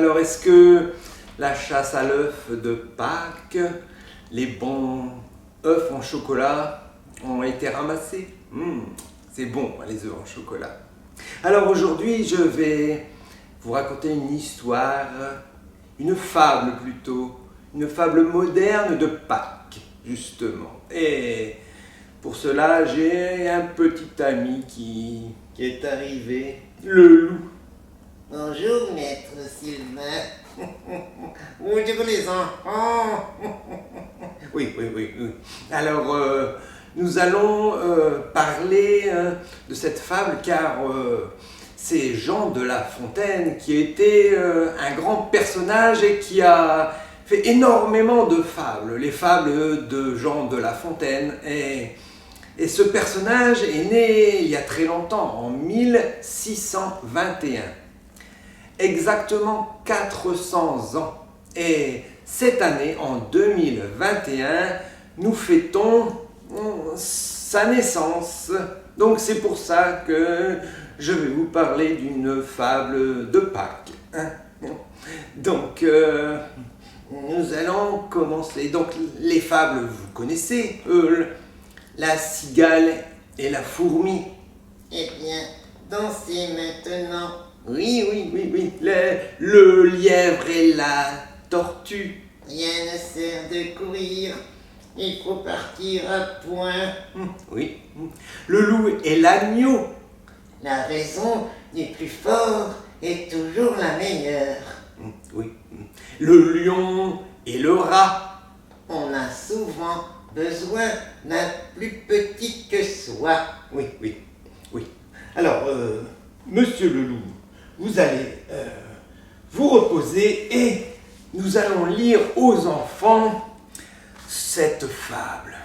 Alors, est-ce que la chasse à l'œuf de Pâques, les bons œufs en chocolat ont été ramassés? C'est bon, les œufs en chocolat. Alors aujourd'hui, je vais vous raconter une histoire, une fable plutôt, une fable moderne de Pâques, justement. Et pour cela, j'ai un petit ami qui est arrivé, le loup. Bonjour, maître Sylvain. Bonjour les enfants. Oui. Alors, nous allons parler de cette fable car c'est Jean de La Fontaine qui était un grand personnage et qui a fait énormément de fables, les fables de Jean de La Fontaine. Et ce personnage est né il y a très longtemps, en 1621. Exactement 400 ans. Et cette année, en 2021, nous fêtons sa naissance. Donc c'est pour ça que je vais vous parler d'une fable de Pâques. Donc nous allons commencer. Donc les fables, vous connaissez, la cigale et la fourmi. Eh bien, dansez maintenant. Oui. Le lièvre et la tortue. Rien ne sert de courir. Il faut partir à point. Oui. Le loup et l'agneau. La raison du plus fort est toujours la meilleure. Oui. Le lion et le rat. On a souvent besoin d'un plus petit que soi. Oui. Alors, monsieur le loup, vous allez vous reposer et nous allons lire aux enfants cette fable.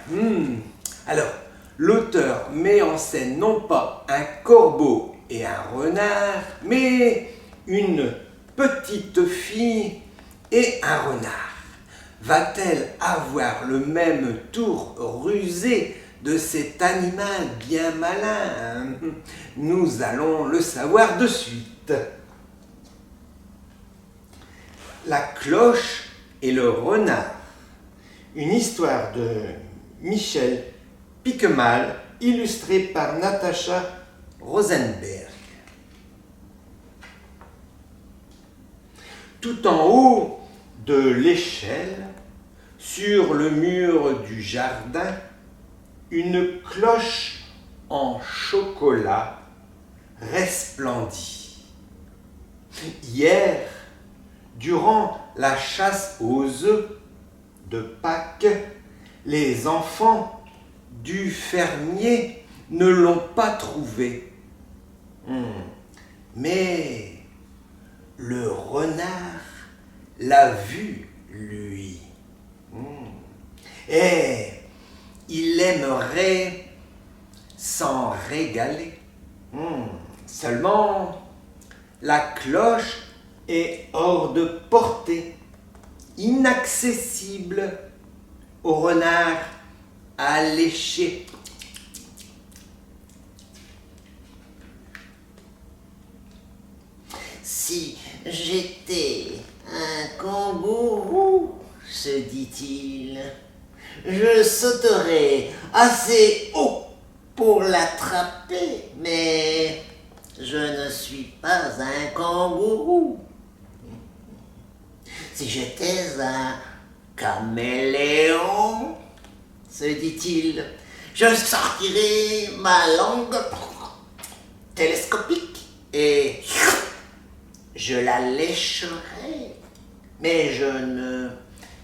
Alors, l'auteur met en scène non pas un corbeau et un renard, mais une petite fille et un renard. Va-t-elle avoir le même tour rusé de cet animal bien malin? Nous allons le savoir de suite. La cloche et le renard. Une histoire de Michel Piquemal, illustrée par Natacha Rosenberg. Tout en haut de l'échelle, sur le mur du jardin, une cloche en chocolat resplendit. Hier, durant la chasse aux œufs de Pâques, les enfants du fermier ne l'ont pas trouvée. Mais le renard l'a vue, lui. Et il aimerait s'en régaler. Seulement, la cloche est hors de portée, inaccessible au renard à lécher. Si j'étais un kangourou, se dit-il, je sauterais assez haut pour l'attraper, mais je ne suis pas un kangourou. Si j'étais un caméléon, se dit-il, je sortirais ma langue télescopique et je la lécherai. Mais je ne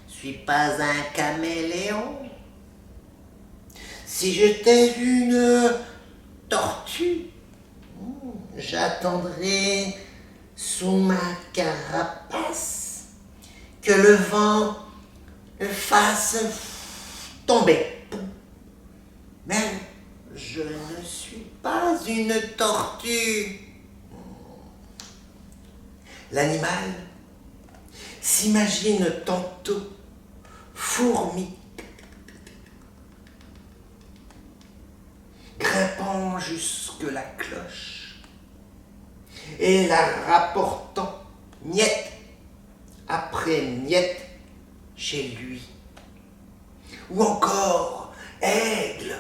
suis pas un caméléon. Si j'étais une tortue, j'attendrais sous ma carapace que le vent le fasse tomber. Mais je ne suis pas une tortue. L'animal s'imagine tantôt fourmi, grimpant jusque la cloche et la rapportant miette rentrer niette chez lui. Ou encore aigle,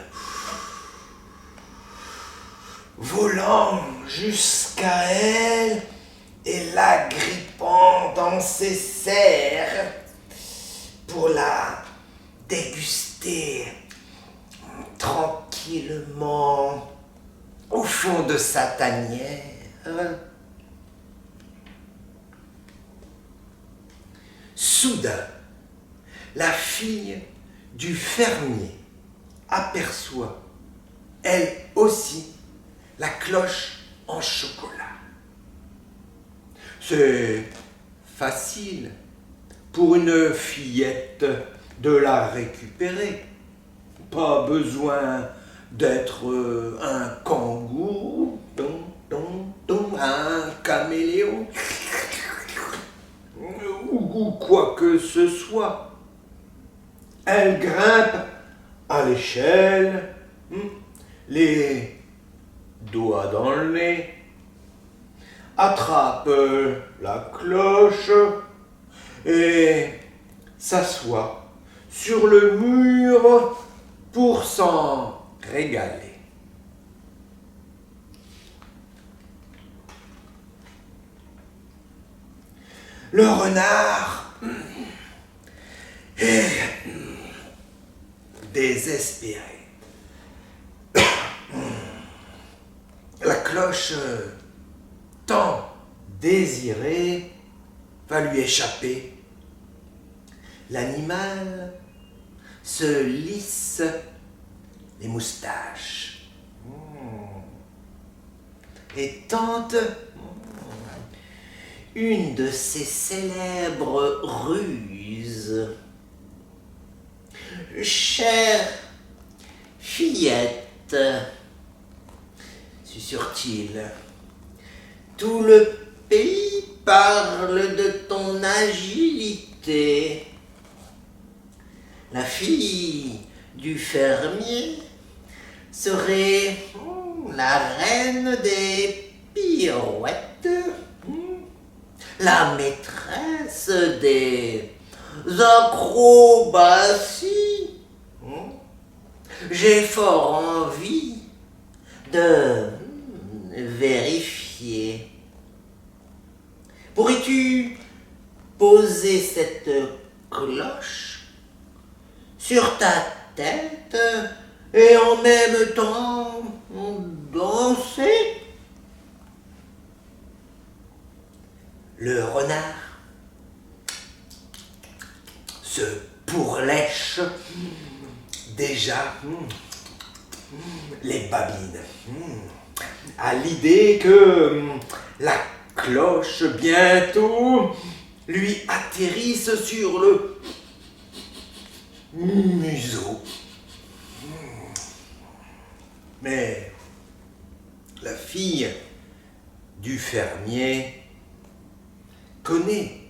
volant jusqu'à elle et la grippant dans ses serres pour la déguster tranquillement au fond de sa tanière. Soudain, la fille du fermier aperçoit, elle aussi, la cloche en chocolat. C'est facile pour une fillette de la récupérer. Pas besoin d'être un kangourou, un caméléon, ou quoi que ce soit. Elle grimpe à l'échelle, les doigts dans le nez, attrape la cloche et s'assoit sur le mur pour s'en régaler. Le renard est désespéré. La cloche tant désirée va lui échapper. L'animal se lisse les moustaches et tente une de ses célèbres ruses. Chère fillette, susurre-t-il, tout le pays parle de ton agilité. La fille du fermier serait la reine des pirouettes, la maîtresse des acrobaties. J'ai fort envie de vérifier. Pourrais-tu poser cette cloche sur ta tête et en même temps danser? Le renard se pourlèche déjà les babines à l'idée que la cloche bientôt lui atterrisse sur le museau. Mais la fille du fermier connaît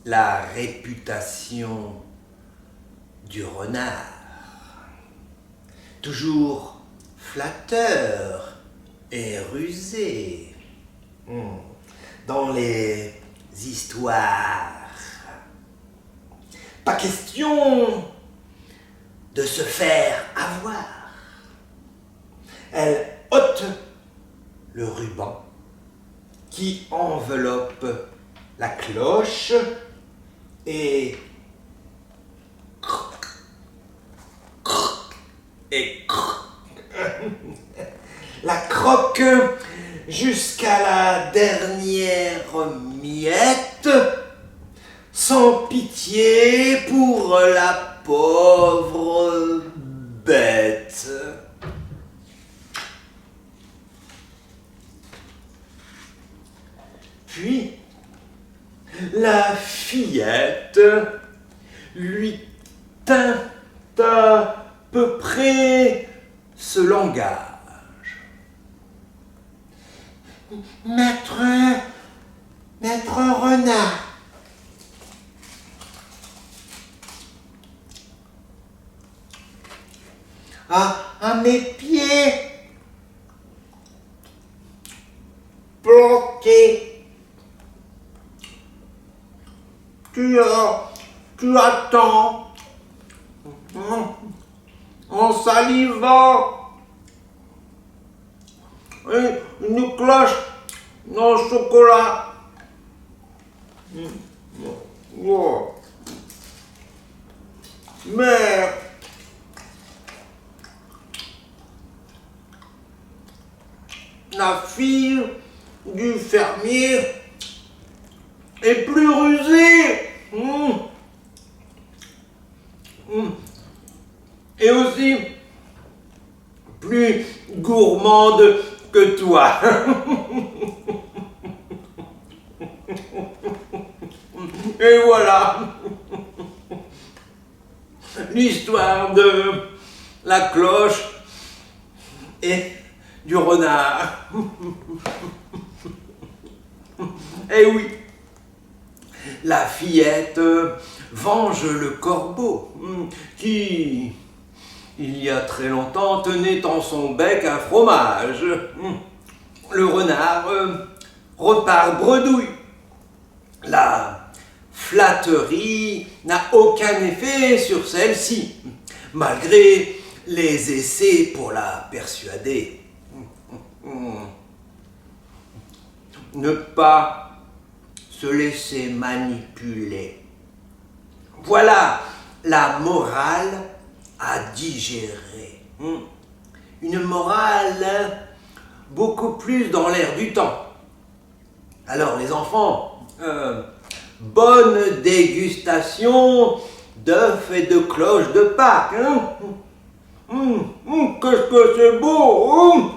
la réputation du renard, toujours flatteur et rusé dans les histoires. Pas question de se faire avoir. Elle ôte le ruban qui enveloppe la cloche et la croque jusqu'à la dernière miette, sans pitié pour la pauvre bête. Puis, la fillette lui tint à peu près ce langage. Maître renard, à mes pieds, planqués tu attends en salivant. Et une cloche au chocolat. Oh. Mais la fille du fermier est plus rusée. Et aussi plus gourmande que toi. Et voilà l'histoire de la cloche et du renard. Eh oui, la fillette venge le corbeau qui, il y a très longtemps, tenait en son bec un fromage. Le renard repart bredouille. La flatterie n'a aucun effet sur celle-ci, malgré les essais pour la persuader. Ne pas se laisser manipuler. Voilà la morale à digérer. Une morale beaucoup plus dans l'air du temps. Alors les enfants, bonne dégustation d'œufs et de cloches de Pâques. Qu'est-ce que c'est beau!